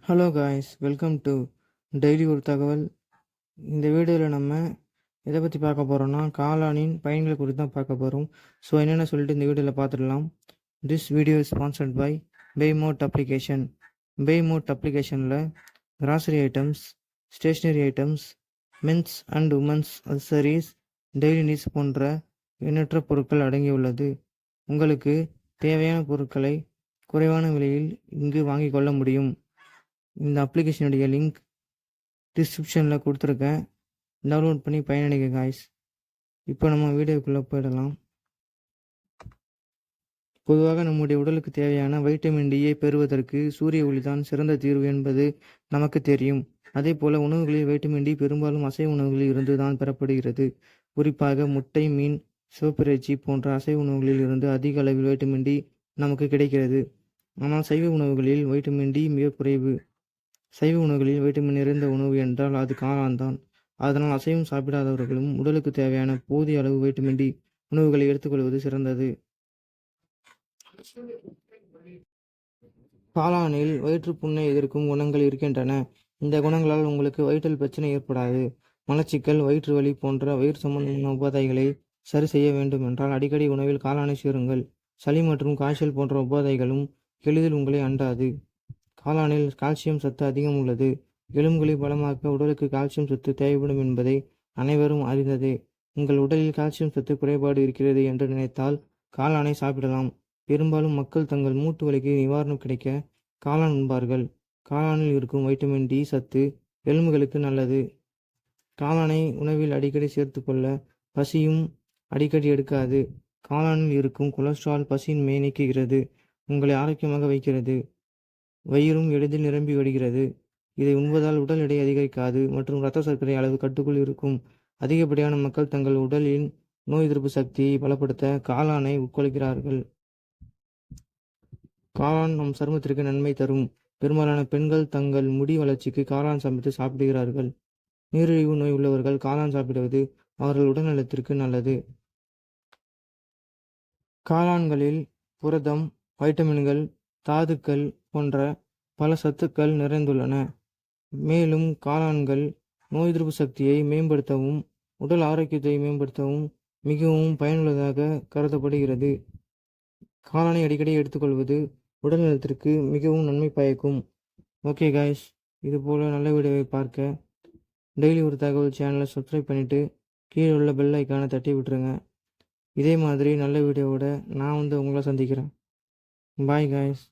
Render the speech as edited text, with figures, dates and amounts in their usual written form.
Hello guys, welcome to daily ஒரு தகவல். இந்த வீடியோவில் நம்ம எதை பற்றி பார்க்க போகிறோம்னா காளானின் பயன்கள் குறித்து தான் பார்க்க போகிறோம். ஸோ என்னென்ன சொல்லிட்டு இந்த வீடியோவில் பார்த்துடலாம். This video is sponsored by Paymot application. Paymot அப்ளிகேஷனில் grocery items, stationery items, men's and women's accessories, daily needs போன்ற எண்ணற்ற பொருட்கள் அடங்கியுள்ளது. உங்களுக்கு தேவையான பொருட்களை குறைவான விலையில் இங்கு வாங்கிக் கொள்ள முடியும். இந்த அப்ளிகேஷனுடைய லிங்க் டிஸ்கிரிப்ஷனில் கொடுத்துருக்கேன். டவுன்லோட் பண்ணி பயனடைங்க காய்ஸ். இப்போ நம்ம வீடியோக்குள்ளே போயிடலாம். பொதுவாக நம்முடைய உடலுக்கு தேவையான வைட்டமின் டியை பெறுவதற்கு சூரிய ஒளி தான் சிறந்த தீர்வு என்பது நமக்கு தெரியும். அதே போல் உணவுகளில் வைட்டமின் டி பெரும்பாலும் அசைவ உணவுகளில் இருந்து தான் பெறப்படுகிறது. குறிப்பாக முட்டை, மீன், சிவப்பிறைச்சி போன்ற அசைவ உணவுகளில் இருந்து அதிக அளவில் வைட்டமின் டி நமக்கு கிடைக்கிறது. ஆனால் சைவ உணவுகளில் வைட்டமின் டி மிக குறைவு. சைவ உணவுகளில் வைட்டமின் நிறைந்த உணவு என்றால் அது காளான் தான். அதனால் அசைவம் சாப்பிடாதவர்களும் உடலுக்கு தேவையான போதிய அளவு வைட்டமின் டி உணவுகளை எடுத்துக்கொள்வது சிறந்தது. காளானில் வயிற்றுப்புண்ணை எதிர்க்கும் குணங்கள் இருக்கின்றன. இந்த குணங்களால் உங்களுக்கு வயிற்றில் பிரச்சனை ஏற்படாது. மலச்சிக்கல், வயிற்று வலி போன்ற வயிறு சம்பந்தமான உபாதைகளை சரி செய்ய வேண்டும் என்றால் அடிக்கடி உணவில் காளானை சேருங்கள். சளி மற்றும் காய்ச்சல் போன்ற உபாதைகளும் எளிதில் உங்களை அண்டாது. காளானில் கால்சியம் சத்து அதிகம் உள்ளது. எலும்புகளை பலமாக்க உடலுக்கு கால்சியம் சத்து தேவைப்படும் என்பதை அனைவரும் அறிந்ததே. உங்கள் உடலில் கால்சியம் சத்து குறைபாடு இருக்கிறது என்று நினைத்தால் காளானை சாப்பிடலாம். பெரும்பாலும் மக்கள் தங்கள் மூட்டு வலிக்கு நிவாரணம் கிடைக்க காளான் உண்பார்கள். காளானில் இருக்கும் வைட்டமின் டி சத்து எலும்புகளுக்கு நல்லது. காளானை உணவில் அடிக்கடி சேர்த்து கொள்ள பசியும் அடிக்கடி எடுக்காது. காளானில் இருக்கும் கொலஸ்ட்ரால் பசியின்மையை நீக்குகிறது. உங்களை ஆரோக்கியமாக வைக்கிறது. வயிறும் எளிதில் நிரம்பி விடுகிறது. இதை உண்பதால் உடல் எடை அதிகரிக்காது மற்றும் இரத்த சர்க்கரை அளவு கட்டுக்குள் இருக்கும். அதிகப்படியான மக்கள் தங்கள் உடலின் நோய் எதிர்ப்பு சக்தியை பலப்படுத்த காளானை உட்கொள்கிறார்கள். காளான் நம் சருமத்திற்கு நன்மை தரும். பெரும்பாலான பெண்கள் தங்கள் முடி வளர்ச்சிக்கு காளான் சமைத்து சாப்பிடுகிறார்கள். நீரிழிவு நோய் உள்ளவர்கள் காளான் சாப்பிடுவது அவர்கள் உடல்நலத்திற்கு நல்லது. காளான்களில் புரதம், வைட்டமின்கள், தாதுக்கள் போன்ற பல சத்துக்கள் நிறைந்துள்ளன. மேலும் காளான்கள் நோய் எதிர்ப்பு சக்தியை மேம்படுத்தவும் உடல் ஆரோக்கியத்தை மேம்படுத்தவும் மிகவும் பயனுள்ளதாக கருதப்படுகிறது. காளானை அடிக்கடி எடுத்துக்கொள்வது உடல் நலத்திற்கு மிகவும் நன்மை பயக்கும். ஓகே காய்ஸ், இது போல் நல்ல வீடியோவை பார்க்க டெய்லி ஒரு தகவல் சேனலை சப்ஸ்கிரைப் பண்ணிவிட்டு கீழே உள்ள பெல் ஐக்கானை தட்டி விட்டுருங்க. இதே மாதிரி நல்ல வீடியோவோட நான் உங்களை சந்திக்கிறேன். Bye guys.